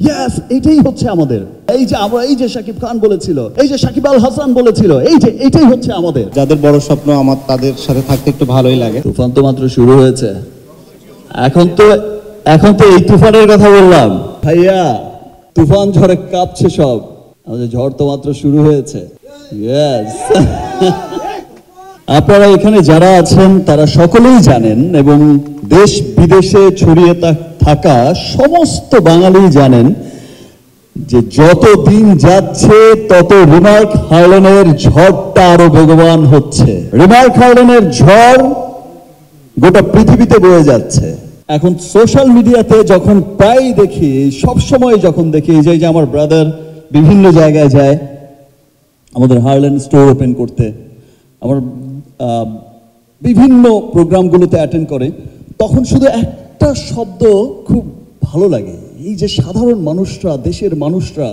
Yes, এটাই হচ্ছে আমাদের। এই যে আমরা, এই যে শাকিব খান বলেছিল, এই যে সাকিব আল হাসান বলেছিল, এই যে এটাই হচ্ছে আমাদের। যাদের বড় স্বপ্ন আমার তাদের সাথে থাকতে একটু ভালোই লাগে। তুফান তো মাত্র শুরু হয়েছে, এখন তো এই তুফানের কথা বললাম ভাইয়া। তুফান ঝড়ে কাঁপছে সব, আমাদের ঝড় তো মাত্র শুরু হয়েছে। ইয়েস আপনারা এখানে যারা আছেন তারা সকলেই জানেন, এবং দেশ বিদেশে ছড়িয়ে থাকা সমস্ত বাঙালি জানেন যে যত দিন যাচ্ছে তত রিমার্ক হার্লেনের ঝড়টা আরো বেগবান হচ্ছে। রিমার্ক হার্লেনের ঝড় গোটা পৃথিবীতে বয়ে যাচ্ছে। এখন সোশ্যাল মিডিয়াতে যখন প্রায় দেখি, সবসময় যখন দেখি যে আমার ব্রাদার বিভিন্ন জায়গায় যায় আমাদের হার্লেন স্টোর ওপেন করতে, আমার বিভিন্ন প্রোগ্রামগুলোতে অ্যাটেন্ড করে, তখন শুধু একটা শব্দ খুব ভালো লাগে। এই যে সাধারণ মানুষরা, দেশের মানুষরা,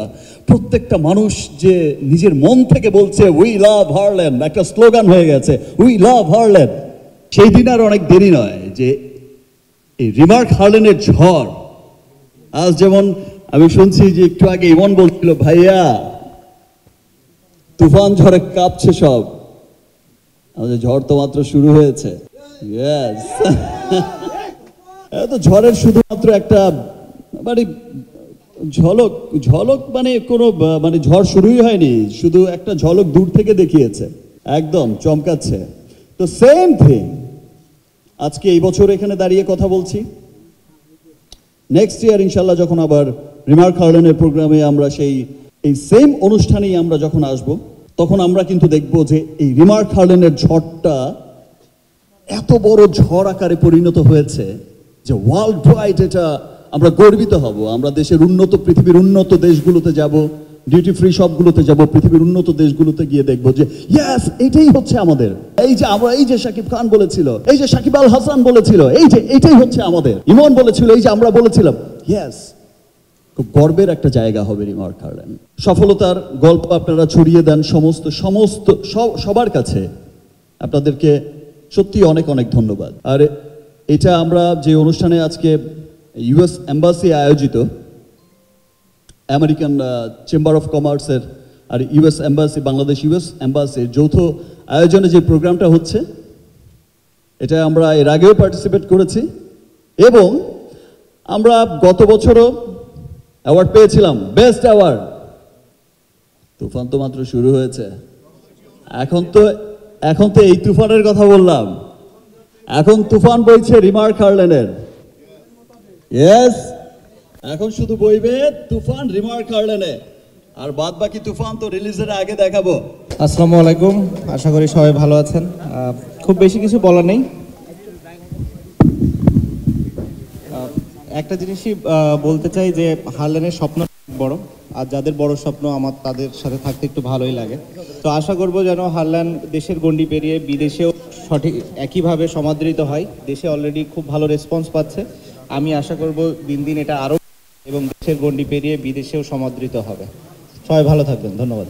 প্রত্যেকটা মানুষ যে নিজের মন থেকে বলছে উই লাভ হার্লেন, একটা স্লোগান হয়ে গেছে উই লাভ হার্লেন। সেই দিন আর অনেক দেরি নয় যে এই রিমার্ক হার্লেনের ঝড়। আজ যেমন আমি শুনছি যে একটু আগে ইমন বলছিল ভাইয়া তুফান ঝড়ে কাঁপছে সব, আমাদের ঝড় তো মাত্র শুরু হয়েছে। ইয়েস তো ঝড়ের শুধুমাত্র একটা মানে ঝলক মানে কোনো মানে ঝড় শুরুই হয়নি, শুধু একটা ঝলক দূর থেকে দেখিয়েছে, একদম চমকাচ্ছে। তো সেম থিং আজকে এই বছর এখানে দাঁড়িয়ে কথা বলছি, নেক্সট ইয়ার ইনশাল্লাহ যখন আবার রিমার্ক হার্লেনের প্রোগ্রামে আমরা এই সেম অনুষ্ঠানেই আমরা যখন আসব, তখন আমরা কিন্তু দেখব যে এই রিমার্ক হার্লেনের ঝড়টা এত বড় ঝড় আকারে পরিণত হয়েছে যে ওয়ার্ল্ড ওয়াইড এটা আমরা গর্বিত হব। আমরা দেশের উন্নত, পৃথিবীর উন্নত দেশগুলোতে যাব, ডিউটি ফ্রি শপগুলোতে যাব, পৃথিবীর উন্নত দেশগুলোতে গিয়ে দেখবো যে ইয়েস, এটাই হচ্ছে আমাদের। এই যে আমরা, এই যে সাকিব খান বলেছিল, এই যে সাকিব আল হাসান বলেছিল, এই যে এটাই হচ্ছে আমাদের। ইমন বলেছিল, এই যে আমরা বলেছিলাম। ইয়েস, খুব গর্বের একটা জায়গা হবে রিমার্ক হার্লেন। সফলতার গল্প আপনারা ছড়িয়ে দেন সবার কাছে। আপনাদেরকে সত্যি অনেক অনেক ধন্যবাদ। আর এটা আমরা যে অনুষ্ঠানে আজকে ইউএস এম্বাসি আয়োজিত, আমেরিকান চেম্বার অফ কমার্সের আর ইউএস এম্বাসি, বাংলাদেশ ইউএস এম্বাসির যৌথ আয়োজনে যে প্রোগ্রামটা হচ্ছে, এটা আমরা এর আগেও পার্টিসিপেট করেছি, এবং আমরা গত বছরও অ্যাওয়ার্ড পেয়েছিলাম, বেস্ট অ্যাওয়ার্ড। তুফান তো মাত্র শুরু হয়েছে, এখন তো এই তুফানের কথা বললাম, এখন তুফান বইছে রিমার্ক হার্লেনের। ইয়েস, এখন শুধু বইবে তুফান রিমার্ক হার্লেনে, আর বাদ বাকি তুফান তো রিলিজের আগে দেখাবো। আসসালামু আলাইকুম, আশা করি সবাই ভালো আছেন। খুব বেশি কিছু বলার নেই, একটা জিনিসই বলতে চাই যে হার্লেনের স্বপ্ন বড়, আর যাদের বড় স্বপ্ন আমার তাদের সাথে থাকতে একটু ভালোই লাগে। তো আশা করব যেন হার্লেন দেশের গণ্ডি পেরিয়ে বিদেশেও সঠিক একইভাবে সমাদৃত হয়। দেশে অলরেডি খুব ভালো রেসপন্স পাচ্ছে, আমি আশা করব দিন দিন এটা আরও এবং দেশের গণ্ডি পেরিয়ে বিদেশেও সমাদৃত হবে। সবাই ভালো থাকবেন, ধন্যবাদ।